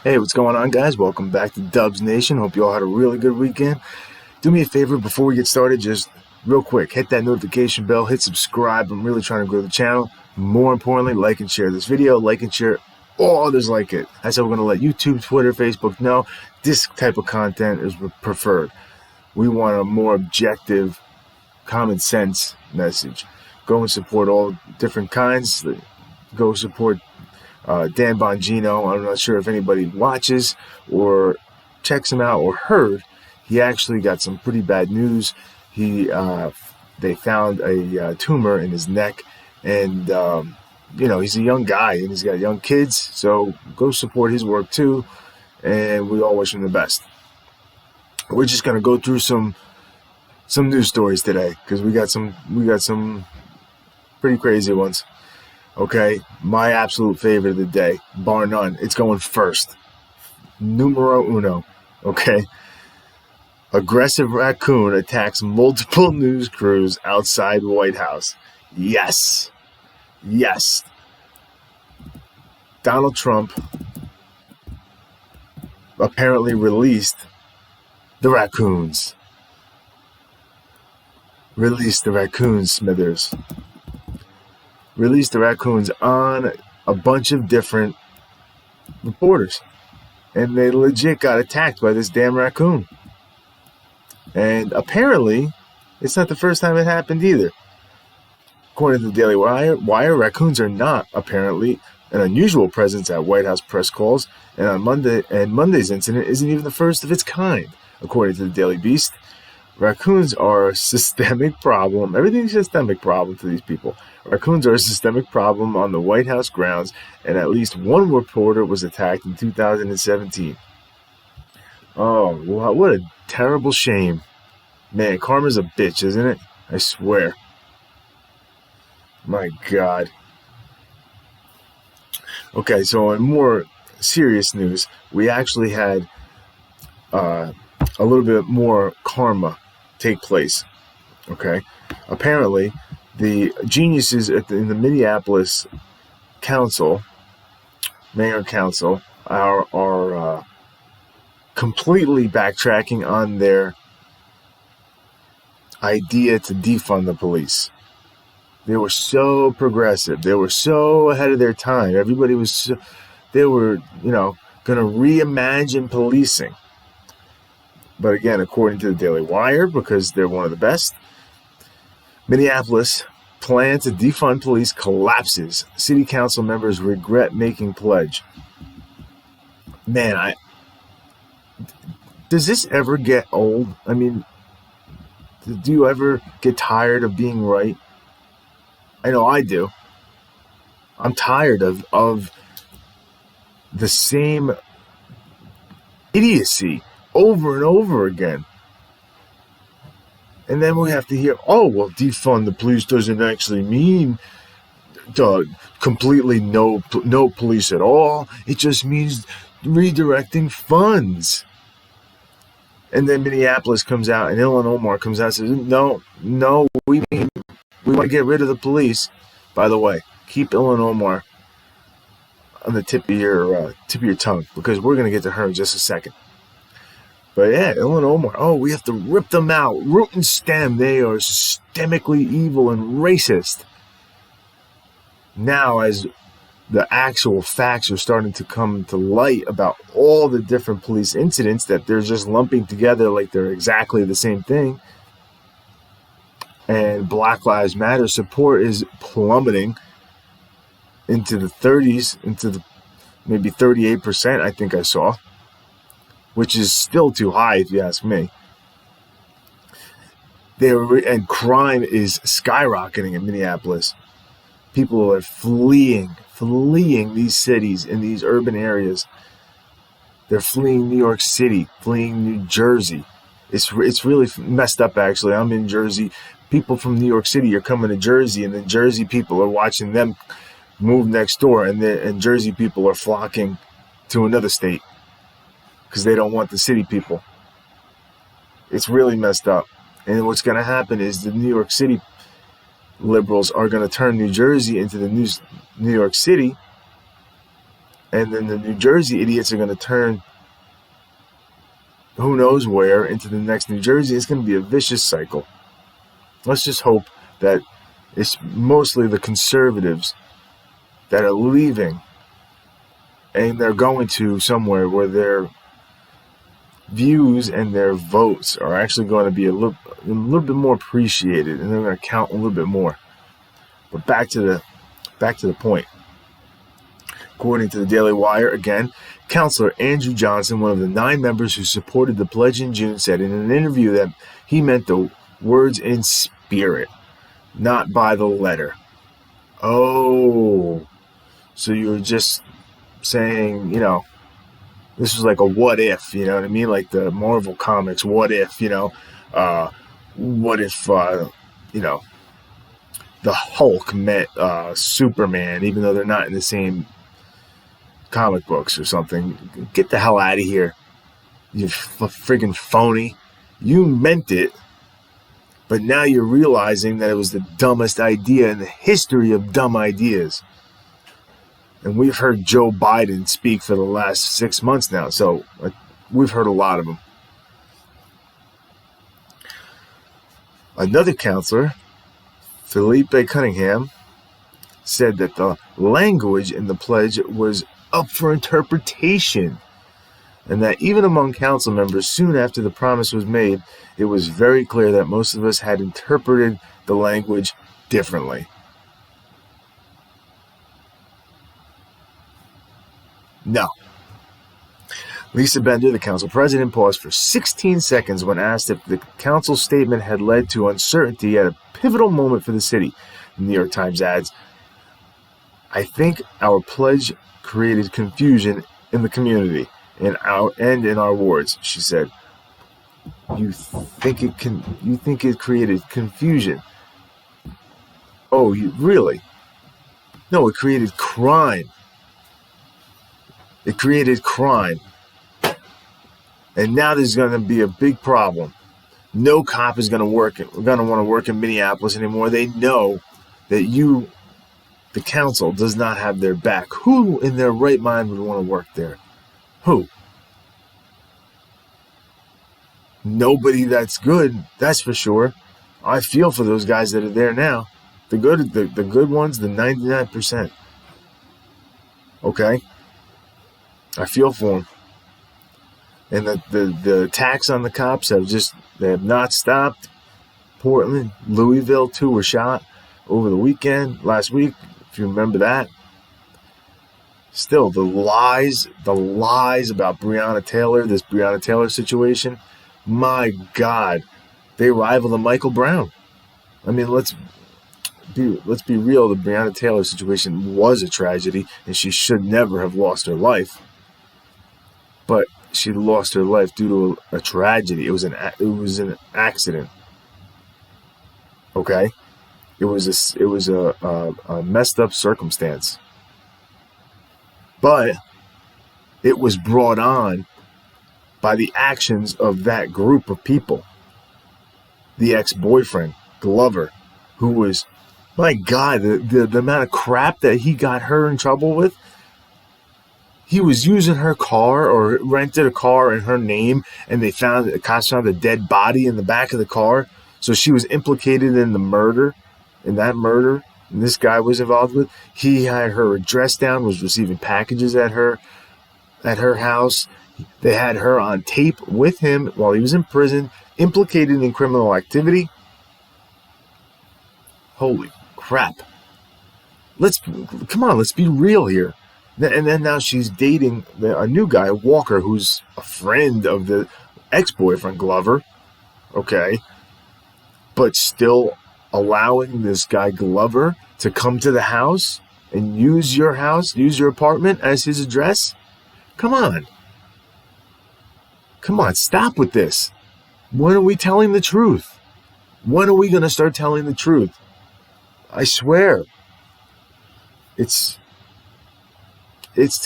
Hey, what's going on, guys? Welcome back to Dubs Nation. Hope you all had a really good weekend. Do me a favor before we get started, just real quick, hit that notification bell, hit subscribe. I'm really trying to grow the channel. More importantly, like and share this video, like and share all others like it. That's how we're going to let YouTube, Twitter, Facebook know this type of content is preferred. We want a more objective, common sense message. Go and support all different kinds. Go support Dan Bongino. I'm not sure if anybody watches or checks him out or heard. He actually got some pretty bad news. They found a tumor in his neck, and he's a young guy and he's got young kids. So go support his work too, and we all wish him the best. We're just gonna go through some news stories today because we got some pretty crazy ones. Okay, my absolute favorite of the day, bar none. It's going first. Numero uno. Okay. Aggressive raccoon attacks multiple news crews outside White House. Yes. Yes. Donald Trump apparently released the Racoons. Released the Racoons, Smithers. Released the Racoons on a bunch of different reporters. And they legit got attacked by this damn raccoon. And apparently, it's not the first time it happened either. According to the Daily Wire, raccoons are not, apparently, an unusual presence at White House press calls. And Monday's incident isn't even the first of its kind. According to the Daily Beast, raccoons are a systemic problem. Everything's a systemic problem to these people. Raccoons are a systemic problem on the White House grounds, and at least one reporter was attacked in 2017. Oh, what a terrible shame. Man, karma's a bitch, isn't it? I swear. My God. Okay, so in more serious news, we actually had a little bit more karma take place. Okay? Apparently, the geniuses in the Minneapolis Mayor Council, are completely backtracking on their idea to defund the police. They were so progressive. They were so ahead of their time. Everybody was, they were, going to reimagine policing. But again, according to the Daily Wire, because they're one of the best, Minneapolis plan to defund police collapses. City council members regret making pledge. Man, does this ever get old? I mean, do you ever get tired of being right? I know I do. I'm tired of the same idiocy over and over again. And then we have to hear, oh, well, defund the police doesn't actually mean completely no police at all. It just means redirecting funds. And then Minneapolis comes out and Omar comes out and says, no, we want to get rid of the police. By the way, keep Omar on the tip of your tongue, because we're going to get to her in just a second. But yeah, Omar, oh, we have to rip them out, root and stem. They are systemically evil and racist. Now, as the actual facts are starting to come to light about all the different police incidents that they're just lumping together like they're exactly the same thing, and Black Lives Matter support is plummeting into the 30s, into the maybe 38%, I think I saw, which is still too high if you ask me. And crime is skyrocketing in Minneapolis. People are fleeing these cities in these urban areas. They're fleeing New York City, fleeing New Jersey. It's really messed up, actually. I'm in Jersey. People from New York City are coming to Jersey, and then Jersey people are watching them move next door, and Jersey people are flocking to another state because they don't want the city people. It's really messed up. And what's going to happen is the New York City liberals are going to turn New Jersey into the New York City, And then the New Jersey idiots are going to turn who knows where into the next New Jersey. It's going to be a vicious cycle. Let's just hope that it's mostly the conservatives that are leaving and they're going to somewhere where their views and their votes are actually going to be a little bit more appreciated, and they're going to count a little bit more. But back to the point. According to the Daily Wire, again, Councillor Andrew Johnson, one of the 9 members who supported the pledge in June, said in an interview that he meant the words in spirit, not by the letter. Oh, so you were just saying, this was like a what if, you know what I mean? Like the Marvel comics, what if, what if, the Hulk met Superman, even though they're not in the same comic books or something. Get the hell out of here, you friggin' phony. You meant it, but now you're realizing that it was the dumbest idea in the history of dumb ideas. And we've heard Joe Biden speak for the last 6 months now, so we've heard a lot of them. Another counselor, Felipe Cunningham, said that the language in the pledge was up for interpretation, and that even among council members soon after the promise was made, it was very clear that most of us had interpreted the language differently. No. Lisa Bender, the council president, paused for 16 seconds when asked if the council's statement had led to uncertainty at a pivotal moment for the city. The New York Times adds, "I think our pledge created confusion in the community in our wards," she said. You think it created confusion? Oh, really? No, it created crime. It created crime. And now there's going to be a big problem. No cop is going to want to work in Minneapolis anymore. They know that the council, does not have their back. Who in their right mind would want to work there? Who? Nobody that's good, that's for sure. I feel for those guys that are there now. The good ones, the 99%. Okay? I feel for them. And the attacks on the cops they have not stopped. Portland, Louisville, 2 were shot over the weekend, last week, if you remember that. Still, the lies about Breonna Taylor, this Breonna Taylor situation, my God, they rival the Michael Brown. I mean, let's be real. The Breonna Taylor situation was a tragedy, and she should never have lost her life. But she lost her life due to a tragedy. It was an accident. Okay, it was a messed up circumstance, but it was brought on by the actions of that group of people. The ex-boyfriend Glover, who was, my God, the amount of crap that he got her in trouble with. He was using her car, or rented a car in her name, and the cops found a dead body in the back of the car. So she was implicated in the murder, and this guy was involved with. He had her address down, was receiving packages at her house. They had her on tape with him while he was in prison, implicated in criminal activity. Holy crap. Let's be real here. And then now she's dating a new guy, Walker, who's a friend of the ex-boyfriend Glover. Okay. But still allowing this guy Glover to come to the house and use your apartment as his address? Come on, stop with this. When are we telling the truth? When are we going to start telling the truth? I swear. It's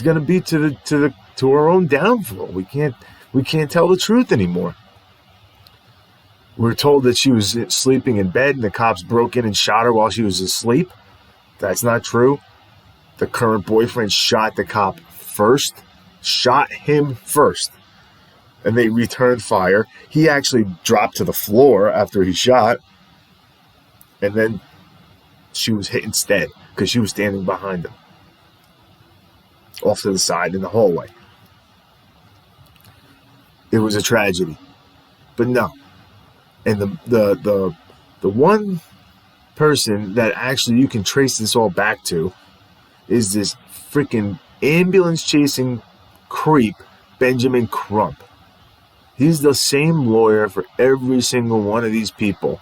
going to be to our own downfall. We can't tell the truth anymore. We're told that she was sleeping in bed and the cops broke in and shot her while she was asleep. That's not true. The current boyfriend shot the cop first, shot him first, and they returned fire. He actually dropped to the floor after he shot, and then she was hit instead because she was standing behind him, off to the side in the hallway. It was a tragedy, but no. And the one person that actually you can trace this all back to is this freaking ambulance chasing creep, Benjamin Crump. He's the same lawyer for every single one of these people.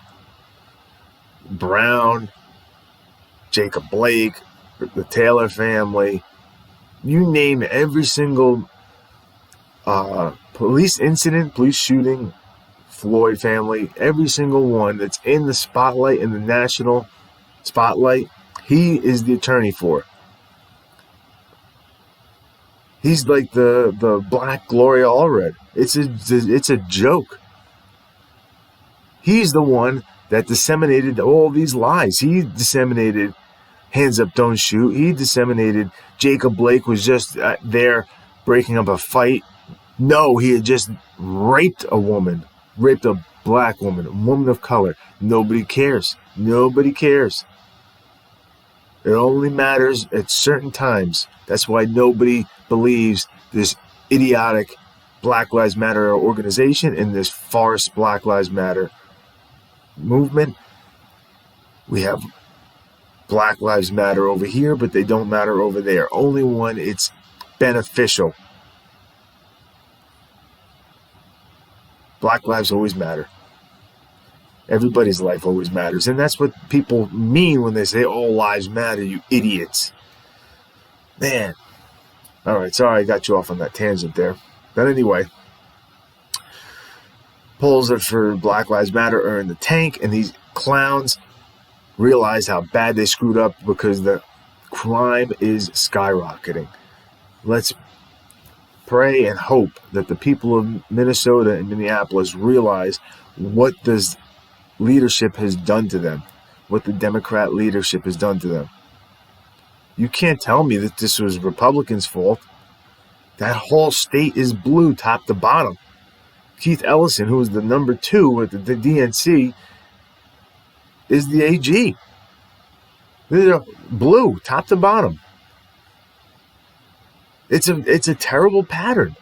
Brown, Jacob Blake, the Taylor family, you name it, every single police incident, police shooting, Floyd family, every single one that's in the spotlight, in the national spotlight, he is the attorney for. He's like the Black Gloria Allred. It's a joke. He's the one that disseminated all these lies. He disseminated hands up, don't shoot. He disseminated Jacob Blake was just there breaking up a fight. No, he had just raped a woman, raped a black woman, a woman of color. Nobody cares. Nobody cares. It only matters at certain times. That's why nobody believes this idiotic Black Lives Matter organization and this farce Black Lives Matter movement. We have Black Lives Matter over here, but they don't matter over there. Only when it's beneficial. Black lives always matter. Everybody's life always matters. And that's what people mean when they say all lives matter, you idiots. Man. All right, sorry I got you off on that tangent there. But anyway, polls that for Black Lives Matter are in the tank, and these clowns realize how bad they screwed up because the crime is skyrocketing. Let's pray and hope that the people of Minnesota and Minneapolis realize what this leadership has done to them, what the Democrat leadership has done to them. You can't tell me that this was Republicans' fault. That whole state is blue top to bottom. Keith Ellison, who is the number 2 at the DNC, is the AG. They're blue top to bottom. It's a terrible pattern.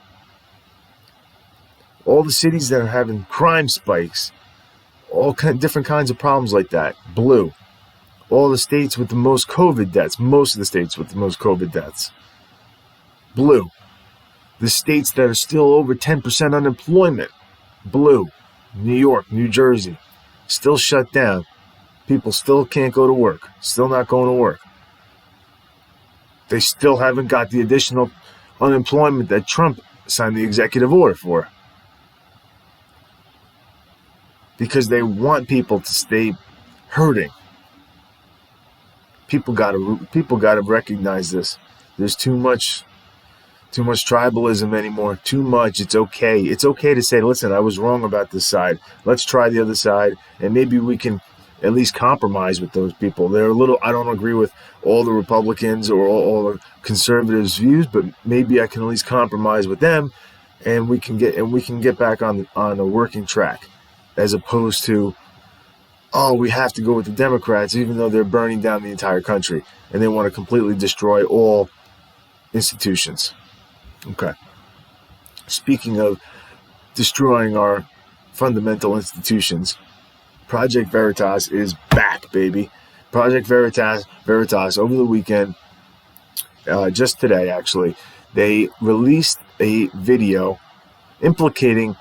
All the cities that are having crime spikes, all different kinds of problems like that, blue. All the states with the most COVID deaths, most of the states with the most COVID deaths, blue. The states that are still over 10% unemployment, blue. New York, New Jersey, still shut down. People still can't go to work, still not going to work. They still haven't got the additional unemployment that Trump signed the executive order for. Because they want people to stay hurting. People gotta recognize this. There's too much tribalism anymore. Too much. It's okay. It's okay to say, listen, I was wrong about this side. Let's try the other side, and maybe we can at least compromise with those people. They're a little, I don't agree with all the Republicans or all the conservatives' views, but maybe I can at least compromise with them, and we can get back on a working track, as opposed to, oh, we have to go with the Democrats, even though they're burning down the entire country and they want to completely destroy all institutions. Okay. Speaking of destroying our fundamental institutions, Project Veritas is back, baby. Project Veritas over the weekend, just today actually, they released a video implicating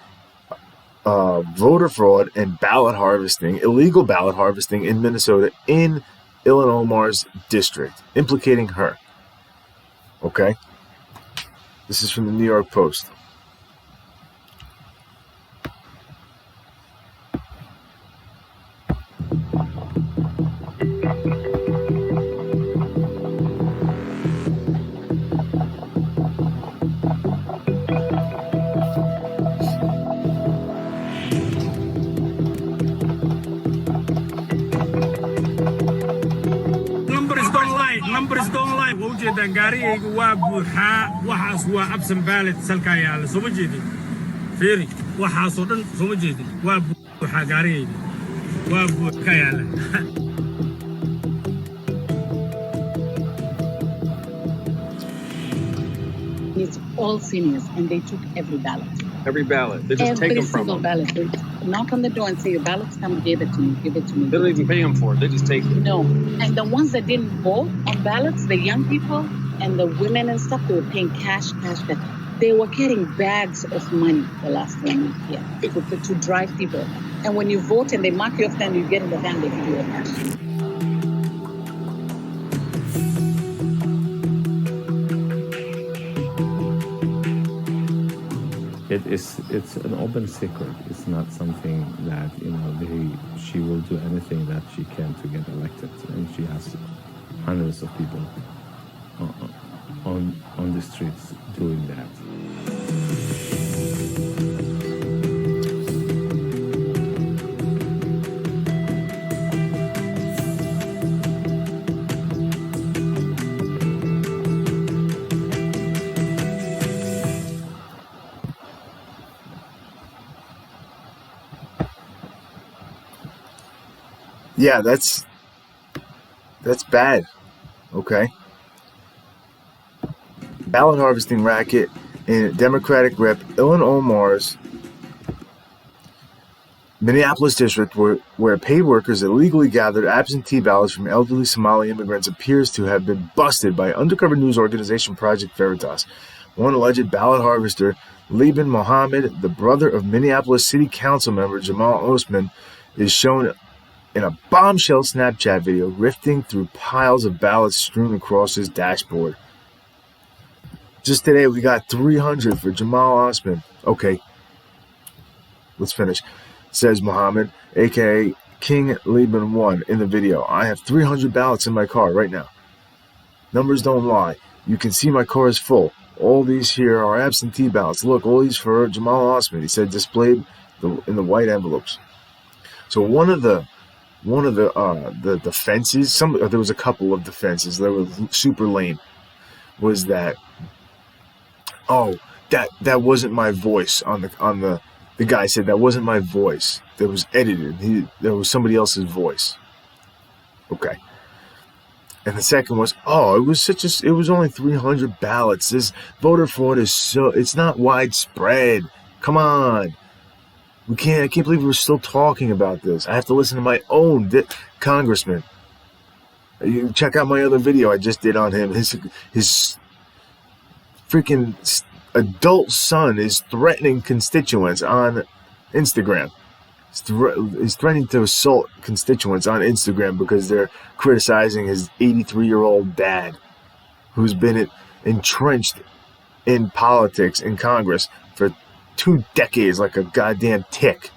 voter fraud and ballot harvesting, illegal ballot harvesting in Minnesota in Ilhan Omar's district, implicating her. Okay? This is from the New York Post. Numbers don't lie. numbers don't lie. What you done? Gary, wahas wa absent ballot salkaya. So much it. Fairy. Wahas or so much it. Wabu Gary. Wabu Kayala. It's all seniors, and they took every ballot. Every ballot. They just take them from them. Every single ballot. They knock on the door and say, your ballots come, give it to me, give it to me. They don't even pay them for it. They just take it. No. And the ones that didn't vote on ballots, the young people and the women and stuff, they were paying cash. They were getting bags of money the last 1 week here to drive people. And when you vote and they mark you off, then you get in the van, they give you a cash. It's an open secret. It's not something that she will do anything that she can to get elected, and she has hundreds of people on the streets doing that. Yeah, that's bad. Okay. Ballot harvesting racket in Democratic Rep. Omar's Minneapolis district, where paid workers illegally gathered absentee ballots from elderly Somali immigrants, appears to have been busted by undercover news organization Project Veritas. One alleged ballot harvester, Liban Mohammed, the brother of Minneapolis City Council member Jamal Osman, is shown in a Bombshell Snapchat video rifting through piles of ballots strewn across his dashboard. Just today, we got 300 for Jamal Osman. Okay, let's finish. Says Mohammed, a.k.a. King Liban 1 in the video. I have 300 ballots in my car right now. Numbers don't lie. You can see my car is full. All these here are absentee ballots. Look, all these for Jamal Osman, he said, displayed in the white envelopes. So one of the defenses, there was a couple of defenses that were super lame, was that, that wasn't my voice on the guy said that wasn't my voice. That was edited. There was somebody else's voice. Okay. And the second was, it was only 300 ballots. This voter fraud it's not widespread. Come on. I can't believe we're still talking about this. I have to listen to my own congressman. You check out my other video I just did on him. His freaking adult son is threatening constituents on Instagram. He's threatening to assault constituents on Instagram because they're criticizing his 83-year-old dad, who's been entrenched in politics in Congress for 2 decades like a goddamn tick.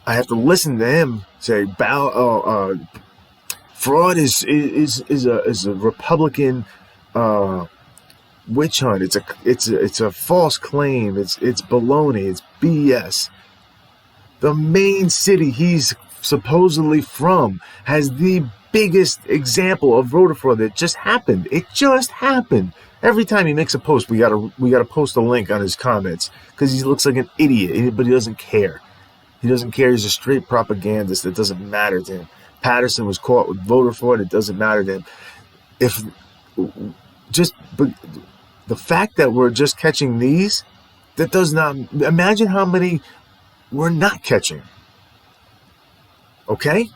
I have to listen to him say fraud is a Republican witch hunt. It's a false claim. It's baloney. It's BS. The main city he's supposedly from has the biggest example of voter fraud that just happened. It just happened. Every time he makes a post, we gotta post a link on his comments because he looks like an idiot, but he doesn't care. He doesn't care. He's a straight propagandist. That doesn't matter to him. Patterson was caught with voter fraud. It doesn't matter to him. But the fact that we're just catching these, that does not, imagine how many we're not catching. Okay?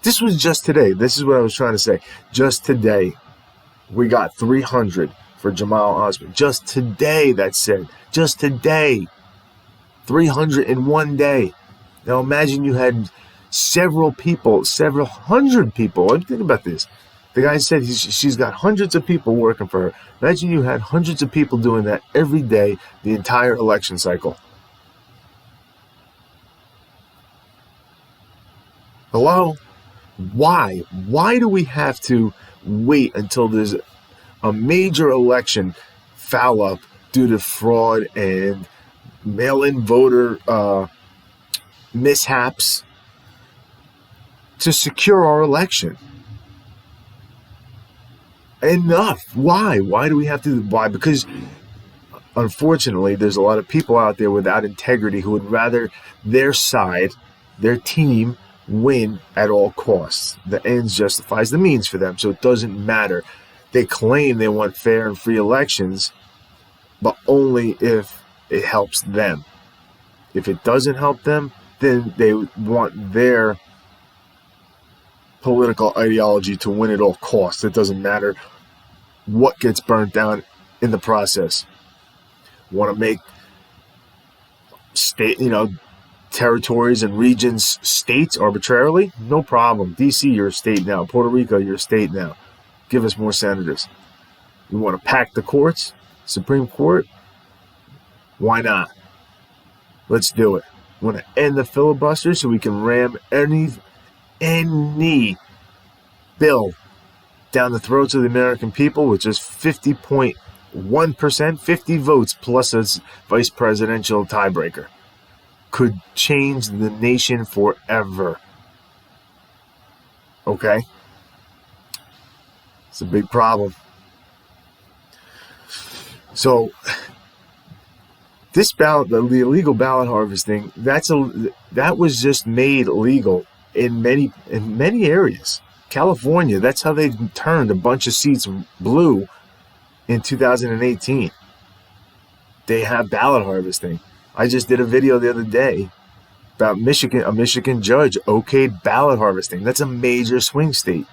This was just today. This is what I was trying to say. Just today, we got 300 for Jamal Osman. Just today, that said. Just today. 300 in one day. Now imagine you had several hundred people. Think about this. The guy said she's got hundreds of people working for her. Imagine you had hundreds of people doing that every day, the entire election cycle. Hello? Why? Why do we have to wait until there's a major election foul up due to fraud and mail-in voter mishaps to secure our election. Enough. Why? Why do we have to? Why? Because unfortunately, there's a lot of people out there without integrity who would rather their side, their team, win at all costs. The ends justifies the means for them, so it doesn't matter. They claim they want fair and free elections, but only if it helps them. If it doesn't help them, then they want their political ideology to win at all costs. It doesn't matter what gets burnt down in the process. Want to make state, territories and regions states arbitrarily? No problem. DC, you're a state now. Puerto Rico, you're a state now. Give us more senators. We want to pack the courts, Supreme Court? Why not? Let's do it. We want to end the filibuster so we can ram any bill down the throats of the American people with just 50.1%, 50 votes plus a vice presidential tiebreaker. Could change the nation forever. Okay? It's a big problem. So, this ballot, the illegal ballot harvesting, that was just made illegal in many areas. California, that's how they turned a bunch of seats blue in 2018. They have ballot harvesting. I just did a video the other day about Michigan. A Michigan judge okayed ballot harvesting. That's a major swing state.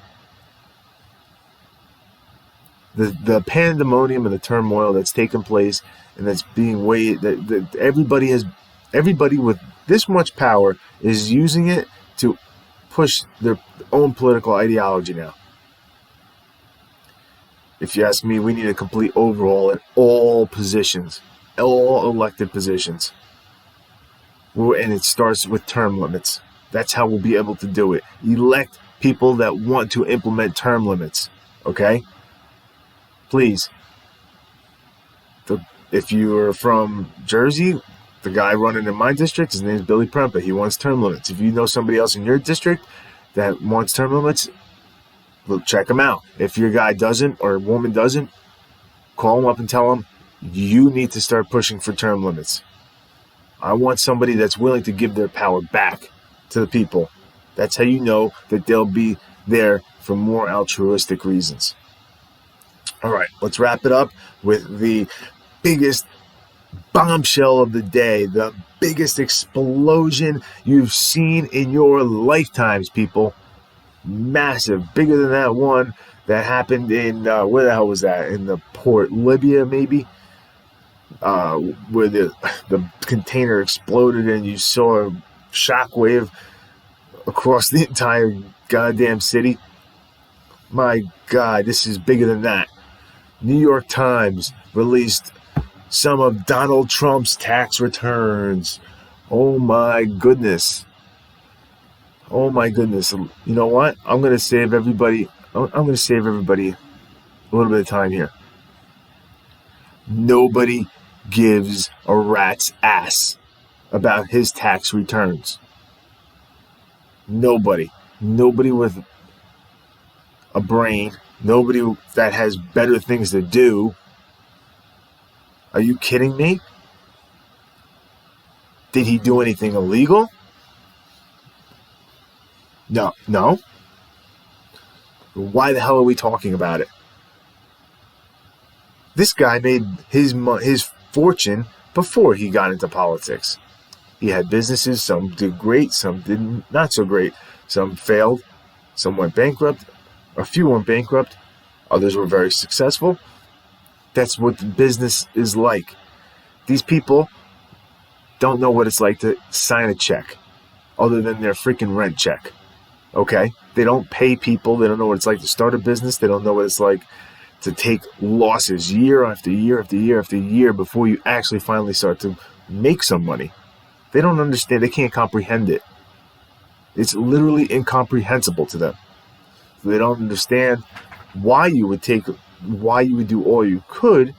The pandemonium and the turmoil that's taken place and that's being weighed, that everybody with this much power is using it to push their own political ideology now. If you ask me, we need a complete overhaul in all positions, all elected positions. And it starts with term limits. That's how we'll be able to do it. Elect people that want to implement term limits. Okay? Please. If you are from Jersey, the guy running in my district, his name is Billy Prempa. He wants term limits. If you know somebody else in your district that wants term limits, well, check him out. If your guy doesn't or woman doesn't, call him up and tell him you need to start pushing for term limits. I want somebody that's willing to give their power back to the people. That's how you know that they'll be there for more altruistic reasons. All right, let's wrap it up with the biggest bombshell of the day, the biggest explosion you've seen in your lifetimes, people. Massive, bigger than that one that happened in, where the hell was that? In the port, Libya, maybe? Where the container exploded and you saw a shockwave across the entire goddamn city. My God, this is bigger than that. New York Times released some of Donald Trump's tax returns. Oh my goodness. Oh my goodness. You know what? I'm going to save everybody a little bit of time here. Nobody gives a rat's ass about his tax returns. Nobody. Nobody with a brain. Nobody that has better things to do. Are you kidding me? Did he do anything illegal? No. Why the hell are we talking about it? This guy made his fortune before he got into politics. He had businesses, some did great, some did not so great. Some failed, some went bankrupt, a few went bankrupt, others were very successful. That's what the business is like. These people don't know what it's like to sign a check other than their freaking rent check. Okay? They don't pay people. They don't know what it's like to start a business. They don't know what it's like to take losses year after year after year after year before you actually finally start to make some money. They don't understand. They can't comprehend it. It's literally incomprehensible to them. They don't understand why you would do all you could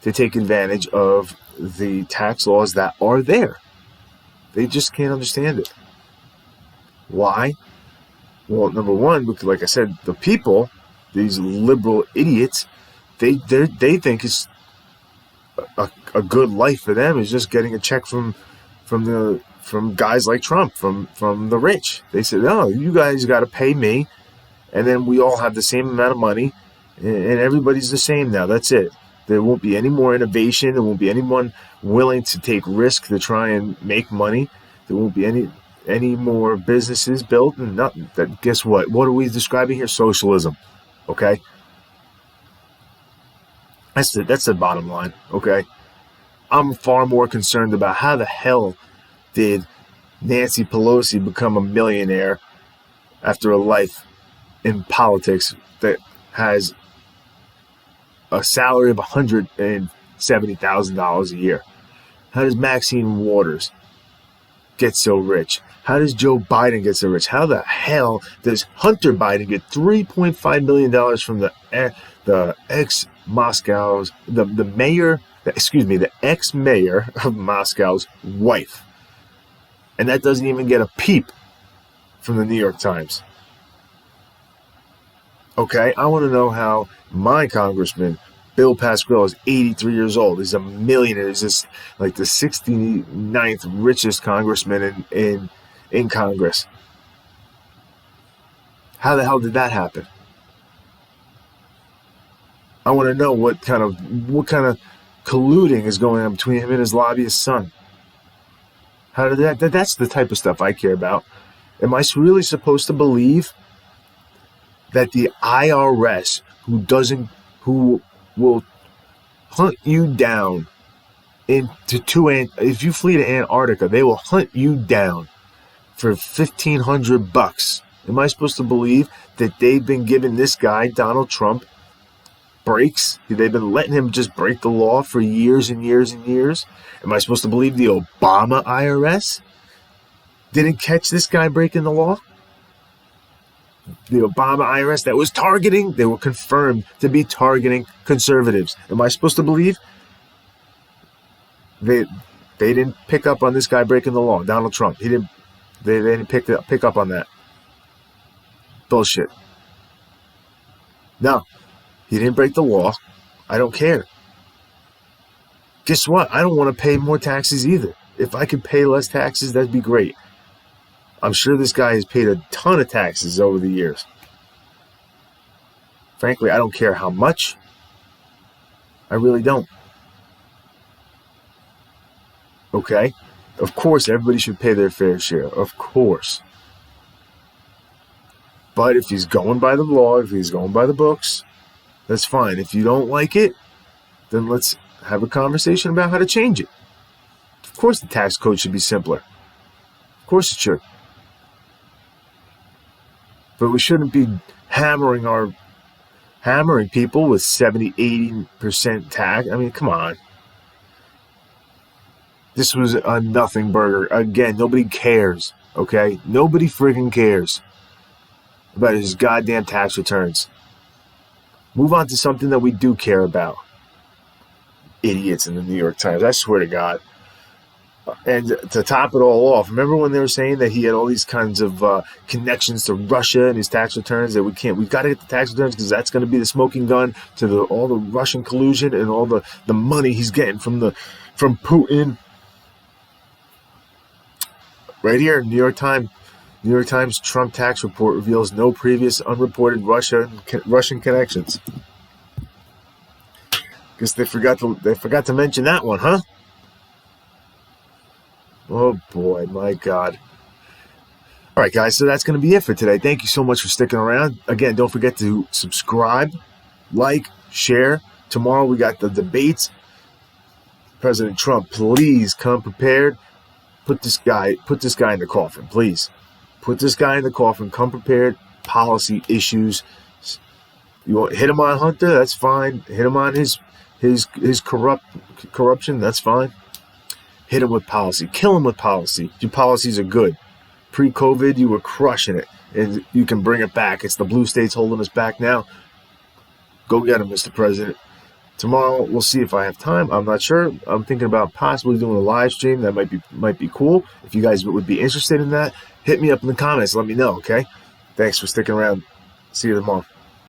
to take advantage of the tax laws that are there. They just can't understand it. Why? Well, number one, because like I said, the people, these liberal idiots, they think it's a good life for them is just getting a check from guys like Trump, from the rich. They said, no, you guys got to pay me, and then we all have the same amount of money, and everybody's the same now. That's it. There won't be any more innovation. There won't be anyone willing to take risk to try and make money. There won't be any more businesses built, and nothing. That, guess what? What are we describing here? Socialism. Okay? That's the bottom line. Okay? I'm far more concerned about how the hell did Nancy Pelosi become a millionaire after a life in politics that has a salary of $170,000 a year? How does Maxine Waters get so rich? How does Joe Biden get so rich? How the hell does Hunter Biden get $3.5 million from the ex-Moscow's, the ex-mayor of Moscow's wife? And that doesn't even get a peep from the New York Times. Okay, I want to know how my congressman, Bill Pascrell, is 83 years old. He's a millionaire. He's just like the 69th richest congressman in Congress. How the hell did that happen? I want to know what kind of colluding is going on between him and his lobbyist son. How did that's the type of stuff I care about. Am I really supposed to believe that the IRS, who will hunt you down if you flee to Antarctica, they will hunt you down for $1,500? Am I supposed to believe that they've been giving this guy, Donald Trump, breaks? They've been letting him just break the law for years and years and years? Am I supposed to believe the Obama IRS didn't catch this guy breaking the law? The Obama IRS that was they were confirmed to be targeting conservatives. Am I supposed to believe they didn't pick up on this guy breaking the law, Donald Trump? They didn't pick up on that. Bullshit. No, he didn't break the law. I don't care. Guess what? I don't want to pay more taxes either. If I could pay less taxes, that'd be great. I'm sure this guy has paid a ton of taxes over the years. Frankly, I don't care how much. I really don't. Okay? Of course, everybody should pay their fair share. Of course. But if he's going by the law, if he's going by the books, that's fine. If you don't like it, then let's have a conversation about how to change it. Of course the tax code should be simpler. Of course it should. But we shouldn't be hammering people with 70-80% tax. I mean, come on. This was a nothing burger. Again, nobody cares, okay? Nobody friggin' cares about his goddamn tax returns. Move on to something that we do care about. Idiots in the New York Times, I swear to God. And to top it all off, remember when they were saying that he had all these kinds of connections to Russia and his tax returns, that we've got to get the tax returns because that's going to be the smoking gun to all the Russian collusion and all the money he's getting from Putin. Right here, New York Times Trump tax report reveals no previous unreported Russian connections. Guess they forgot to mention that one, huh? Oh boy, my God. All right, guys, so that's going to be it for today. Thank you so much for sticking around. Again, don't forget to subscribe, like, share. Tomorrow we got the debates. President Trump, please come prepared. Put this guy in the coffin, please. Put this guy in the coffin. Come prepared. Policy issues. You want hit him on Hunter? That's fine. Hit him on his corruption? That's fine. Hit him with policy. Kill him with policy. Your policies are good. Pre-COVID, you were crushing it, and you can bring it back. It's the blue states holding us back now. Go get him, Mr. President. Tomorrow, we'll see if I have time. I'm not sure. I'm thinking about possibly doing a live stream. That might be cool. If you guys would be interested in that, hit me up in the comments. Let me know, okay? Thanks for sticking around. See you tomorrow.